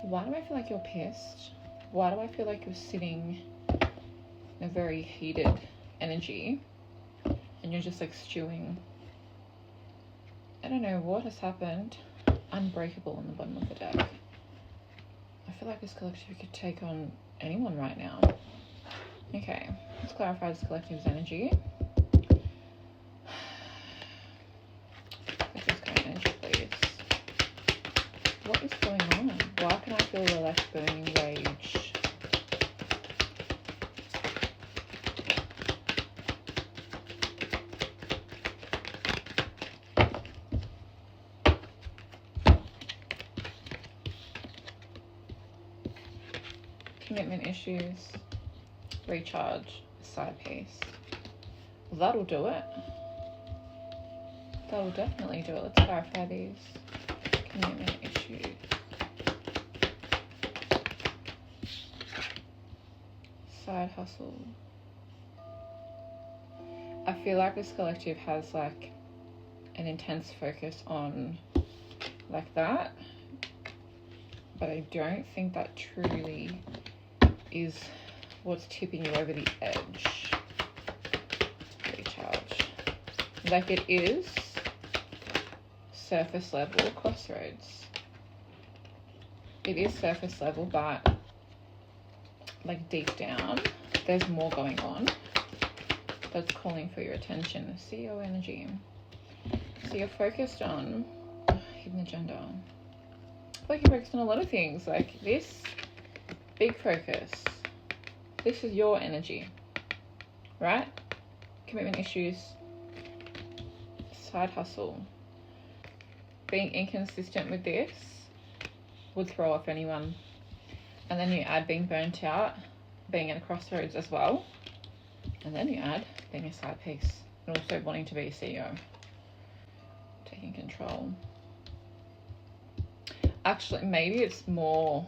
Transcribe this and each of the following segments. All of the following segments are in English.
Why do I feel like you're pissed? Why do I feel like you're sitting in a very heated energy and you're just like stewing? I don't know what has happened. Unbreakable on the bottom of the deck. I feel like this collective could take on anyone right now. Okay, let's clarify this collective's energy. Collective's current energy, please. What is going on? Why can I feel the like burning rage? Commitment issues, recharge, side piece. Well, that'll do it. That'll definitely do it. Let's clarify these. Commitment issues. Side hustle. I feel like this collective has like an intense focus on like that, but I don't think that truly is what's tipping you over the edge. Recharge. Like it is surface level crossroads. It is surface level, but like deep down there's more going on that's calling for your attention. CEO energy. So you're focused on hidden agenda. I feel like you're focused on a lot of things. Like this big focus. This is your energy, right? Commitment issues, side hustle. Being inconsistent with this would throw off anyone. And then you add being burnt out, being at a crossroads as well. And then you add being a side piece and also wanting to be a CEO. Taking control. Actually, maybe it's more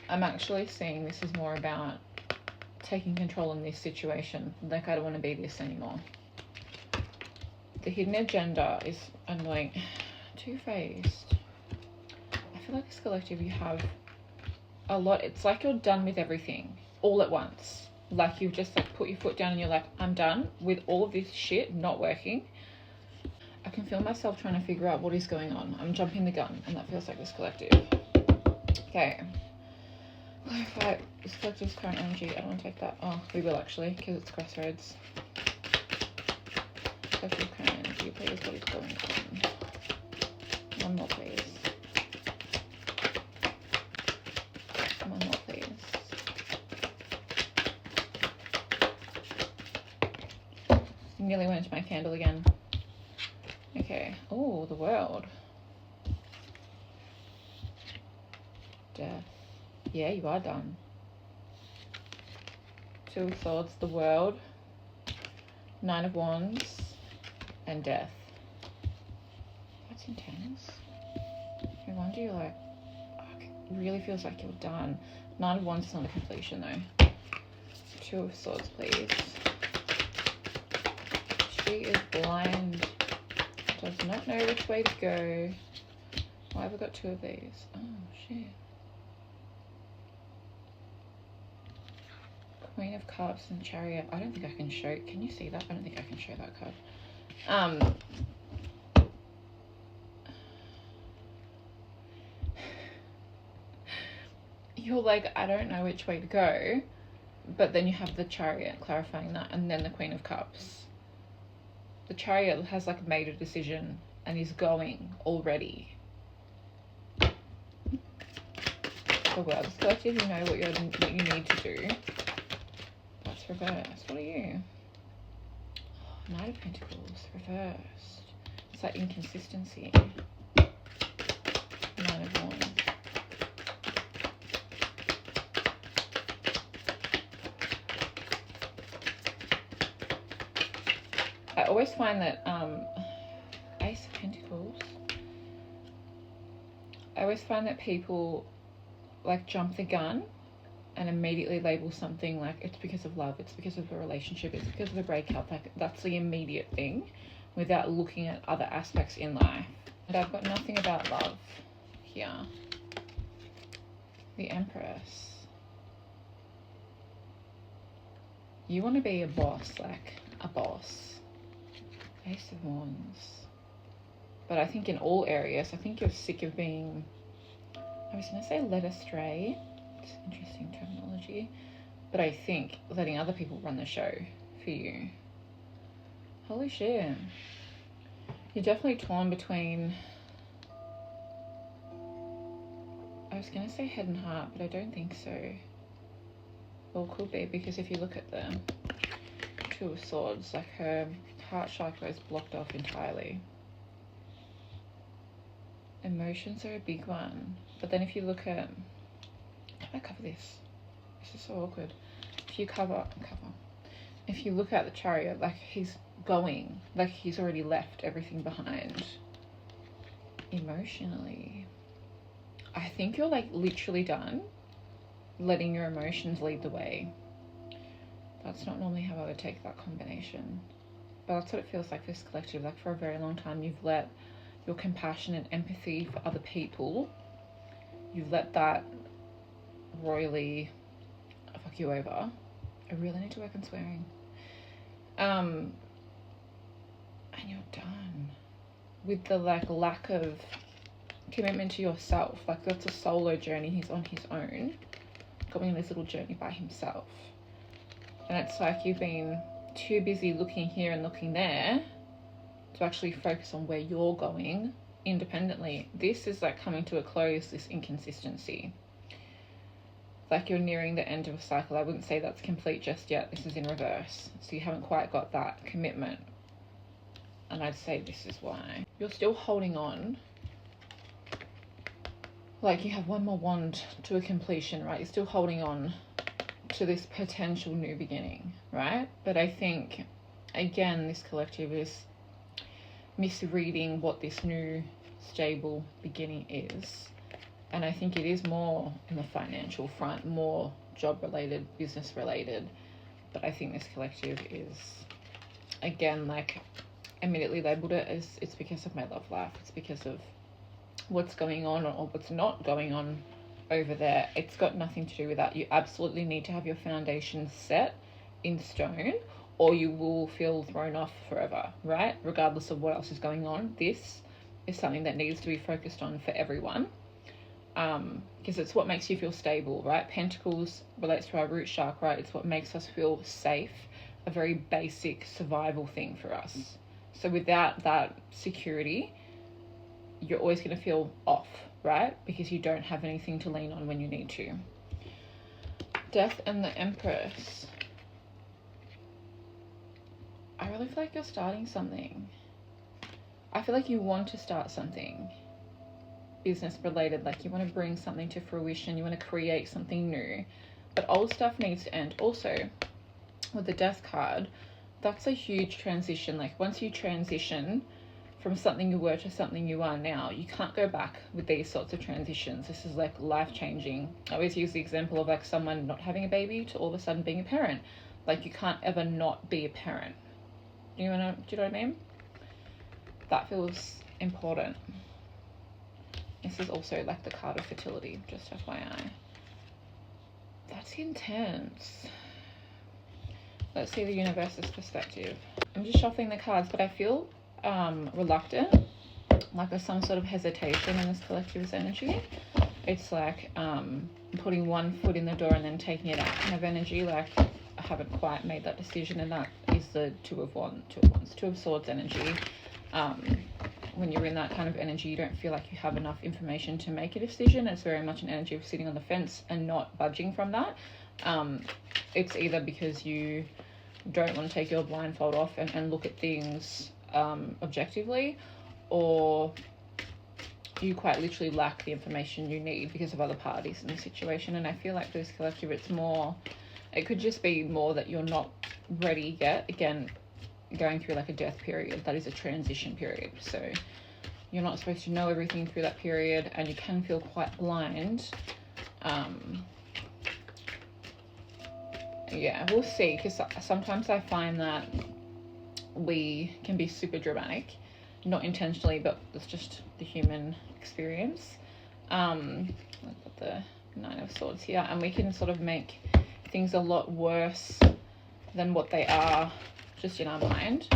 I'm actually seeing this is more about taking control in this situation. Like, I don't want to be this anymore. The hidden agenda is annoying. Two-faced. I feel like this collective, you have a lot. It's like you're done with everything all at once. Like you've just like put your foot down and you're like, I'm done with all of this shit not working. I can feel myself trying to figure out what is going on. I'm jumping the gun, and that feels like this collective. Okay. Clarify this collective's current energy. I don't want to take that. Oh, we will actually, because it's crossroads. Collective current energy, please. What is going on? One more, please. One more, please. Nearly went into my candle again. Okay. Oh, the world. Death. Yeah, you are done. Two of Swords, the world, Nine of Wands, and Death. That's intense. No wonder you're like, oh, it really feels like you're done. Nine of Wands is not a completion though. Two of Swords, please. She is blind. Does not know which way to go. Why have I got two of these? Oh, shit. Queen of Cups and Chariot. I don't think I can show. Can you see that? I don't think I can show that card. You're like, I don't know which way to go, but then you have the Chariot clarifying that, and then the Queen of Cups. The Chariot has like made a decision and is going already. The World is collective. You know what you need to do. That's reversed. What are you? Oh, Knight of Pentacles reversed. It's like inconsistency. Nine of Wands. I always find that Ace of Pentacles. I always find that people like jump the gun and immediately label something like it's because of love, it's because of the relationship, it's because of the breakup. Like, that's the immediate thing without looking at other aspects in life. And I've got nothing about love here. The Empress. You want to be a boss, like a boss. Ace of Wands. But I think in all areas, I think you're sick of being, I was going to say led astray. It's interesting terminology. But I think letting other people run the show for you. Holy shit. You're definitely torn between, I was going to say head and heart, but I don't think so. Well, it could be, because if you look at the Two of Swords, like her heart chakra is blocked off entirely. Emotions are a big one. But then if you look at, how do I cover this? This is so awkward. If you look at the Chariot, like he's going, like he's already left everything behind. Emotionally, I think you're like literally done letting your emotions lead the way. That's not normally how I would take that combination, but that's what it feels like for this collective. Like for a very long time you've let your compassion and empathy for other people, you've let that royally fuck you over. I really need to work on swearing. And you're done with the like lack of commitment to yourself. Like that's a solo journey. He's on his own, going on this little journey by himself. And it's like you've been too busy looking here and looking there to actually focus on where you're going independently. This is like coming to a close, this inconsistency. Like you're nearing the end of a cycle. I wouldn't say that's complete just yet. This is in reverse. So you haven't quite got that commitment. And I'd say this is why. You're still holding on. Like you have one more wand to a completion, right? You're still holding on to this potential new beginning, right? But I think, again, this collective is misreading what this new stable beginning is. And I think it is more on the financial front, more job related, business related. But I think this collective is, again, like immediately labeled it as it's because of my love life. It's because of what's going on or what's not going on over there. It's got nothing to do with that. You absolutely need to have your foundation set in stone or you will feel thrown off forever, right? Regardless of what else is going on. This is something that needs to be focused on for everyone. Because it's what makes you feel stable, right? Pentacles relates to our root chakra. It's what makes us feel safe, a very basic survival thing for us. So without that security, you're always going to feel off, right? Because you don't have anything to lean on when you need to. Death and the Empress. I really feel like you're starting something. I feel like you want to start something business related, like you want to bring something to fruition, you want to create something new, but old stuff needs to end. Also with the Death card, that's a huge transition. Like once you transition from something you were to something you are now, you can't go back with these sorts of transitions. This is like life changing. I always use the example of like someone not having a baby to all of a sudden being a parent. Like you can't ever not be a parent. Do you know what I mean? That feels important. This is also like the card of fertility, just FYI. That's intense. Let's see the universe's perspective. I'm just shuffling the cards, but I feel reluctant, like there's some sort of hesitation in this collective's energy. It's like putting one foot in the door and then taking it out kind of energy. Like I haven't quite made that decision, and that is the Two of Swords energy. When you're in that kind of energy, you don't feel like you have enough information to make a decision. It's very much an energy of sitting on the fence and not budging from that. It's either because you don't want to take your blindfold off and look at things objectively, or you quite literally lack the information you need because of other parties in the situation. And I feel like for this collective, it could just be more that you're not ready yet. Again, going through like a death period, that is a transition period, so you're not supposed to know everything through that period, and you can feel quite blind Yeah, we'll see, because sometimes I find that we can be super dramatic, not intentionally, but it's just the human experience. I've got the Nine of Swords here, and we can sort of make things a lot worse than what they are just in our mind.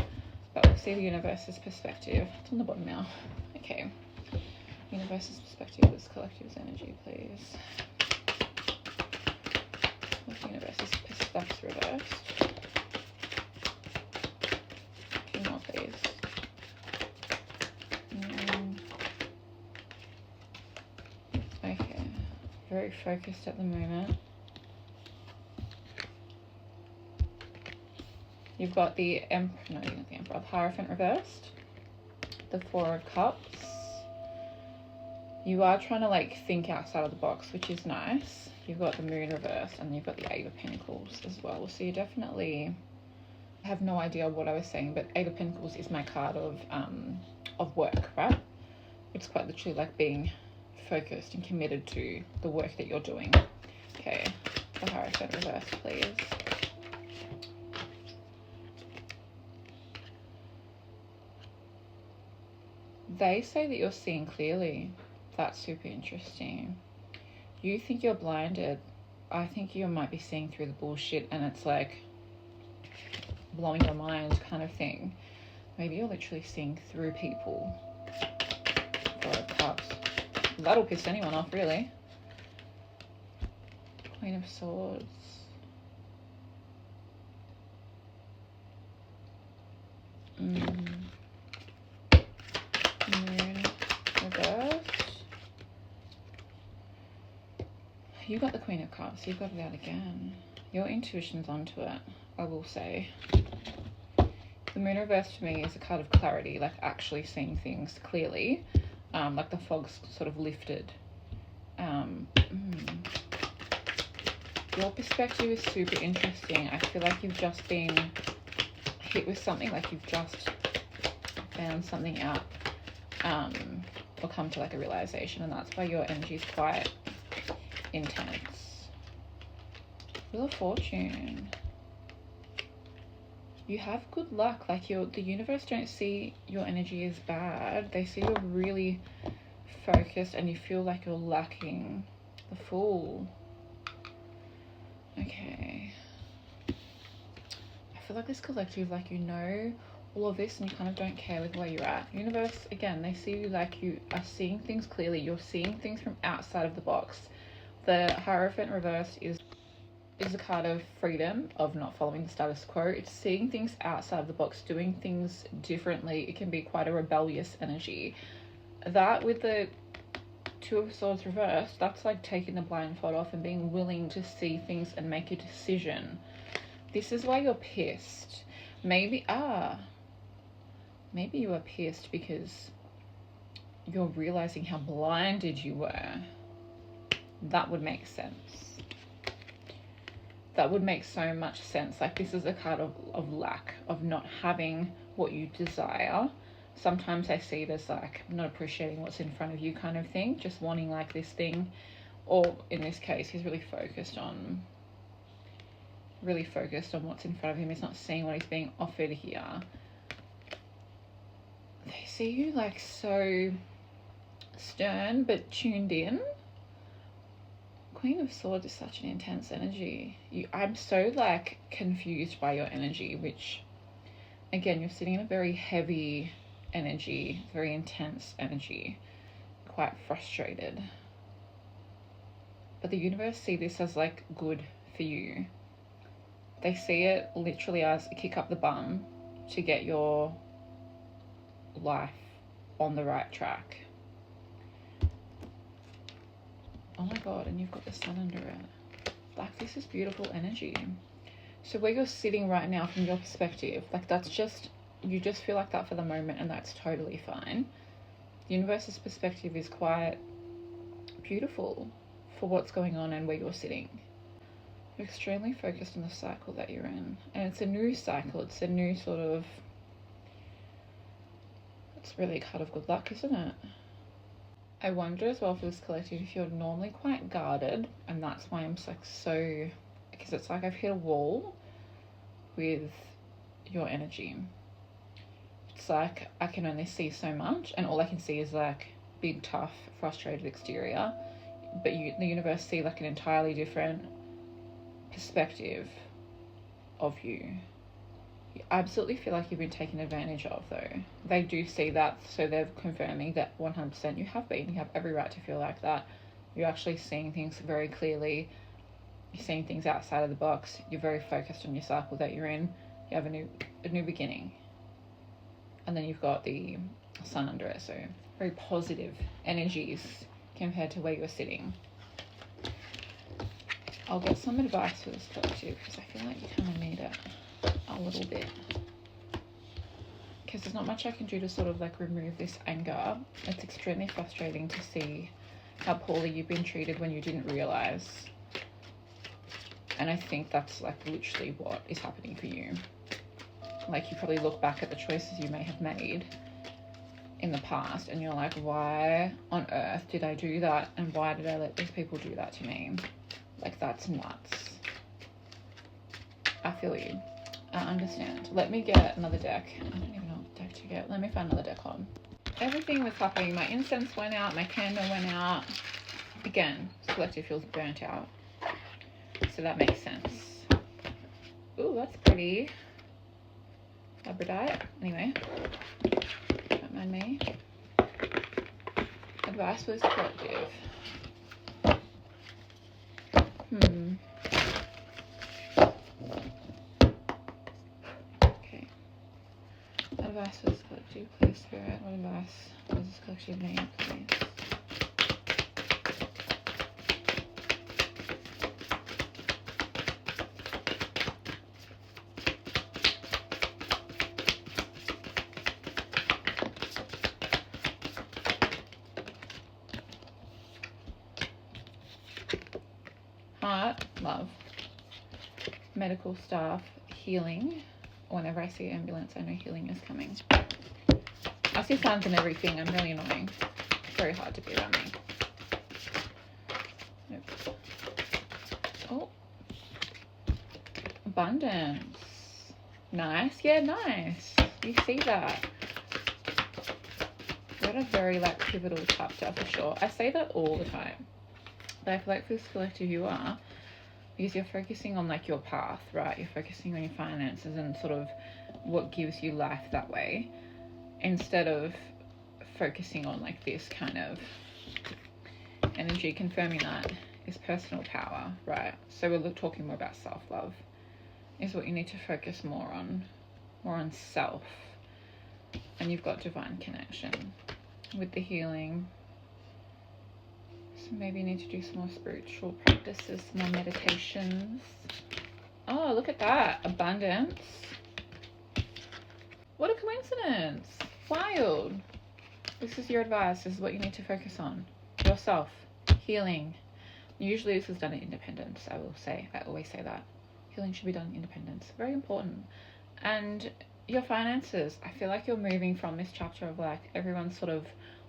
But we'll see the universe's perspective. It's on the bottom now. Okay. Universe's perspective is collective's energy, please. What's the universe's perspective reversed? Two more, please. Okay. Very focused at the moment. You've got the Emperor, the Hierophant reversed, the Four of Cups. You are trying to like think outside of the box, which is nice. You've got the Moon reversed, and you've got the Eight of Pentacles as well. So you definitely have no idea what I was saying, but Eight of Pentacles is my card of work, right? It's quite literally like being focused and committed to the work that you're doing. Okay, the Hierophant reversed, please. They say that you're seeing clearly. That's super interesting. You think you're blinded. I think you might be seeing through the bullshit, and it's like blowing your mind kind of thing. Maybe you're literally seeing through people. Four of Cups. That'll piss anyone off, really. Queen of Swords. Moon reversed. You got the Queen of Cups. You've got it out again. Your intuition's onto it, I will say. The Moon reversed to me is a card of clarity, like actually seeing things clearly, like the fog's sort of lifted. Your perspective is super interesting. I feel like you've just been hit with something, like you've just found something out, or come to like a realization, and that's why your energy is quite intense. Wheel of Fortune. You have good luck. Like the universe don't see your energy as bad. They see you're really focused and you feel like you're lacking. The Fool. Okay. I feel like this collective, like, you know all of this and you kind of don't care with where you're at. Universe, again, they see you like you are seeing things clearly. You're seeing things from outside of the box. The Hierophant reversed is a card of freedom, of not following the status quo. It's seeing things outside of the box, doing things differently. It can be quite a rebellious energy. That with the Two of Swords reversed, that's like taking the blindfold off and being willing to see things and make a decision. This is why you're pissed. Maybe you are pissed because you're realizing how blinded you were. That would make sense. That would make so much sense. Like, this is a card of lack, of not having what you desire. Sometimes I see it as like not appreciating what's in front of you kind of thing, just wanting like this thing. Or in this case, he's really focused on what's in front of him. He's not seeing what he's being offered here. They see you like so stern but tuned in. Queen of Swords is such an intense energy. I'm so like confused by your energy, which again, you're sitting in a very heavy energy, very intense energy, quite frustrated. But the universe see this as like good for you. They see it literally as a kick up the bum to get your life on the right track. Oh my god, and you've got the sun under it. Like, this is beautiful energy. So where you're sitting right now, from your perspective, like, that's just, you just feel like that for the moment, and that's totally fine. The universe's perspective is quite beautiful for what's going on and where you're sitting. You're extremely focused on the cycle that you're in, and it's a new cycle. It's a new sort of, it's really a card of good luck, isn't it? I wonder as well for this collective if you're normally quite guarded, and that's why I'm like so because it's like I've hit a wall with your energy. It's like I can only see so much, and all I can see is like big, tough, frustrated exterior, but the universe see like an entirely different perspective of you. You absolutely feel like you've been taken advantage of, though. They do see that, so they're confirming that 100% you have been. You have every right to feel like that. You're actually seeing things very clearly. You're seeing things outside of the box. You're very focused on your cycle that you're in. You have a new beginning. And then you've got the sun under it, so very positive energies compared to where you're sitting. I'll get some advice for this collective because I feel like you kind of need it a little bit. Because there's not much I can do to sort of like remove this anger. It's extremely frustrating to see how poorly you've been treated when you didn't realize. And I think that's like literally what is happening for you. Like, you probably look back at the choices you may have made in the past and you're like, why on earth did I do that? And why did I let these people do that to me? Like, that's nuts. I feel you. I understand. Let me get another deck. I don't even know what deck to get. Let me find another deck on. Everything was happening. My incense went out. My candle went out. Again, this collective feels burnt out. So that makes sense. Ooh, that's pretty. Labradorite. Anyway, don't mind me. Advice for this collective. Okay. Advice for this collective, please, Spirit. What advice does this collective need, please? Heart, love, medical staff, healing. Whenever I see ambulance, I know healing is coming. I see signs and everything. I'm really annoying. It's very hard to be around me. Nope. Oh. Abundance. Nice. Yeah, nice. You see that. We're at a very like pivotal chapter for sure. I say that all the time. But I feel like for this collective you are, because you're focusing on like your path, right? You're focusing on your finances and sort of what gives you life that way, instead of focusing on like this kind of energy. Confirming that is personal power, right? So we're talking more about self-love is what you need to focus more on self. And you've got divine connection with the healing. So maybe you need to do some more spiritual practices, some more meditations. Oh, look at that. Abundance. What a coincidence. Wild. This is your advice. This is what you need to focus on. Yourself. Healing. Usually this is done in independence, I will say. I always say that. Healing should be done in independence. Very important. And your finances. I feel like you're moving from this chapter of like everyone sort of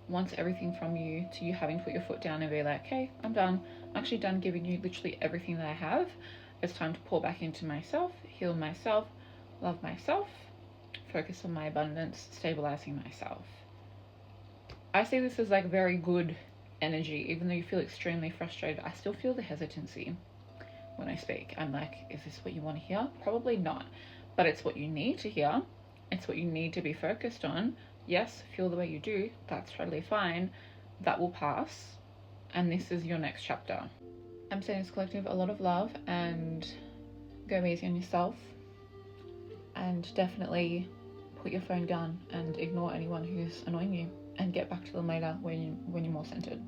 wants everything from you to you having to put your foot down and be like, hey, I'm done. I'm actually done giving you literally everything that I have. It's time to pour back into myself, heal myself, love myself, focus on my abundance, stabilizing myself. I see this as like very good energy. Even though you feel extremely frustrated, I still feel the hesitancy when I speak. I'm like, is this what you want to hear? Probably not, but it's what you need to hear. It's what you need to be focused on. Yes, feel the way you do. That's totally fine. That will pass. And this is your next chapter. I'm sending this collective a lot of love, and go easy on yourself. And definitely put your phone down and ignore anyone who's annoying you, and get back to them later when you're more centered.